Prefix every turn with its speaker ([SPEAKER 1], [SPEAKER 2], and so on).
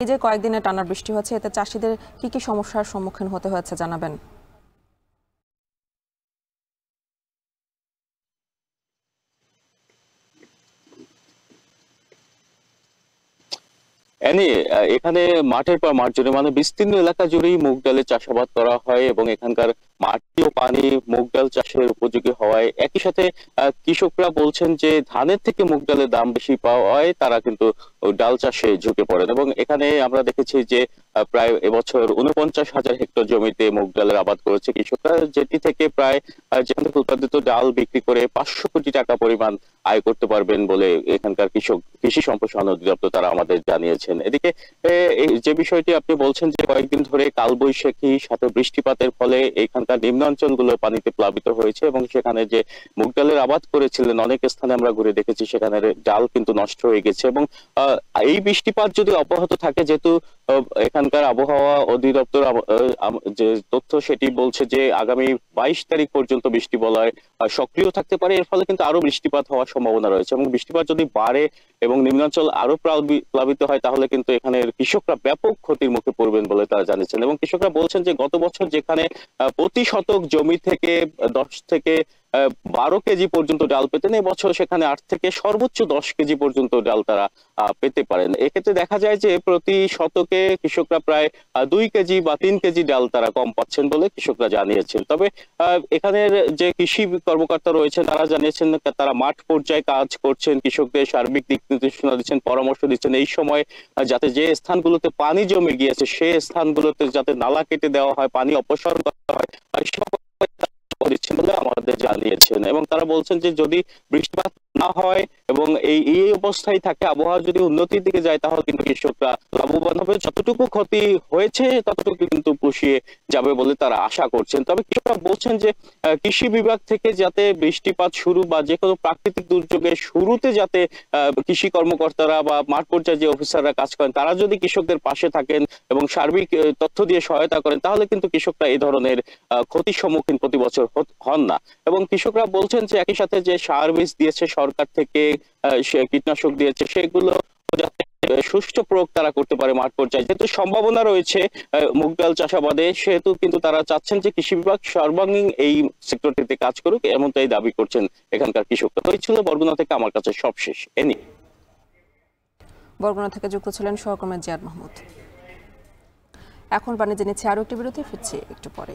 [SPEAKER 1] এই যে কয়েকদিনে টানা বৃষ্টি হচ্ছে, এতে চাষিদের কি কি সমস্যার সম্মুখীন হতে হয়েছে জানাবেন?
[SPEAKER 2] এখানে মাঠের পর মাঠ জুড়ে মানে বিস্তীর্ণ এলাকা জুড়েই মুগ ডালের চাষাবাদ করা হয় এবং এখানকার মাটি ও পানি মুগ ডাল চাষের উপযোগী হওয়ায় একই সাথে কৃষকরা বলছেন যে ধানের থেকে মুগ ডালের দাম বেশি পাওয়ায় তারা কিন্তু ওই ডাল চাষে ঝুঁকে পড়েন। এবং এখানে আমরা দেখেছি যে প্রায় এবছর 49,000 হেক্টর জমিতে মুগ ডালের আবাদ করেছে কৃষকরা, যেটি থেকে প্রায় যেখান থেকে উৎপাদিত ডাল বিক্রি করে 500 কোটি টাকা পরিমাণ আয় করতে পারবেন বলে এখানকার কৃষি সম্প্রসারণ অধিদপ্তর তারা আমাদের জানিয়েছেন। এদিকে এই যে বিষয়টি আপনি বলছেন যে কয়েকদিন ধরে কালবৈশাখী সাথে বৃষ্টিপাতের ফলে এখানকার নিম্নাঞ্চলগুলো পানিতে প্লাবিত হয়েছে এবং সেখানে যে মুগ ডালের আবাদ করেছিলেন অনেক স্থানে আমরা ঘুরে দেখেছি সেখানে ডাল কিন্তু নষ্ট হয়ে গেছে। এবং এই বৃষ্টিপাত যদি অব্যাহত থাকে, যেহেতু এখানকার আবহাওয়া অধিদপ্তর যে তথ্য সেটি বলছে যে আগামী 22 তারিখ পর্যন্ত বৃষ্টি বলয় সক্রিয় থাকতে পারে, এর ফলে কিন্তু আরো বৃষ্টিপাত হওয়ার সম্ভাবনা রয়েছে। এবং বৃষ্টিপাত যদি বাড়ে এবং নিম্নাঞ্চল আরো প্লাবিত হয় তাহলে কিন্তু এখানের কৃষকরা ব্যাপক ক্ষতির মুখে পড়বেন বলে তারা জানিয়েছেন। এবং কৃষকরা বলছেন যে গত বছর যেখানে প্রতি শতক জমি থেকে 10 থেকে 12 কেজি পর্যন্ত ডাল পেতেন, এবছর সেখানে 8 থেকে সর্বোচ্চ 10 কেজি পর্যন্ত ডাল তারা পেতে পারেন। এক্ষেত্রে দেখা যায় যে প্রতি শতকে কৃষকরা প্রায় 2 কেজি বা 3 কেজি ডাল তারা কম পাচ্ছেন বলে কৃষকরা জানিয়েছেন। তবে এখানের যে কৃষি কর্মকর্তা রয়েছেন তারা জানিয়েছেন তারা মাঠ পর্যায়ে কাজ করছেন, কৃষকদের সার্বিক দিক নির্দেশনা দিচ্ছেন, পরামর্শ দিচ্ছেন এই সময় যাতে যে স্থানগুলোতে পানি জমে গিয়েছে সেই স্থানগুলোতে যাতে নালা কেটে দেওয়া হয়, পানি অপসারণ করা হয় দিচ্ছেন বলে আমাদের জানিয়েছেন। এবং তারা বলছেন যে যদি বৃষ্টিপাত না হয় এবং এই অবস্থায় থাকে, আবহাওয়া যদি উন্নতির দিকে যায় তাহলে কিন্তু কৃষকরা লাভবান হবে, যতটুকু ক্ষতি হয়েছে ততটুকু কিন্তু পুষিয়ে যাবে বলে তারা আশা করছেন। তবে কৃষকরা বলছেন যে কৃষি বিভাগ থেকে যাতে বৃষ্টিপাত শুরু বা যে কোনো প্রাকৃতিক দুর্যোগের শুরুতে যাতে কৃষি কর্মকর্তারা বা মাঠ পর্যায়ে যে অফিসাররা কাজ করেন তারা যদি কৃষকদের পাশে থাকেন এবং সার্বিক তথ্য দিয়ে সহায়তা করেন তাহলে কিন্তু কৃষকরা এই ধরনের ক্ষতির সম্মুখীন প্রতি বছর হন না। এবং কৃষকরা বলছেন যে একই সাথে যে সার বীজ দিয়েছে সরকার থেকে, কীটনাশক দিয়েছে, সেগুলো যাতে সুষ্ঠু প্রয়োগ তারা করতে পারে মাঠ পর্যায়ে, যেহেতু সম্ভাবনা রয়েছে মুগ ডাল চাষাবাদে, সেহেতু কিন্তু তারা চাচ্ছেন যে কৃষি বিভাগ সর্বাঙ্গীন এই সেক্টরটিতে কাজ করুক, এমনটাই দাবি করছেন এখানকার কৃষকরা। তো এই ছিল বরগুনা থেকে আমার কাছে সবশেষ।
[SPEAKER 1] বরগুনা থেকে যুক্ত ছিলেন সহকর্মী জিয়াদ মাহমুদ। এখন বাণিজ্য নিচ্ছে আরো একটি বিরতি, ফিরছি একটু পরে।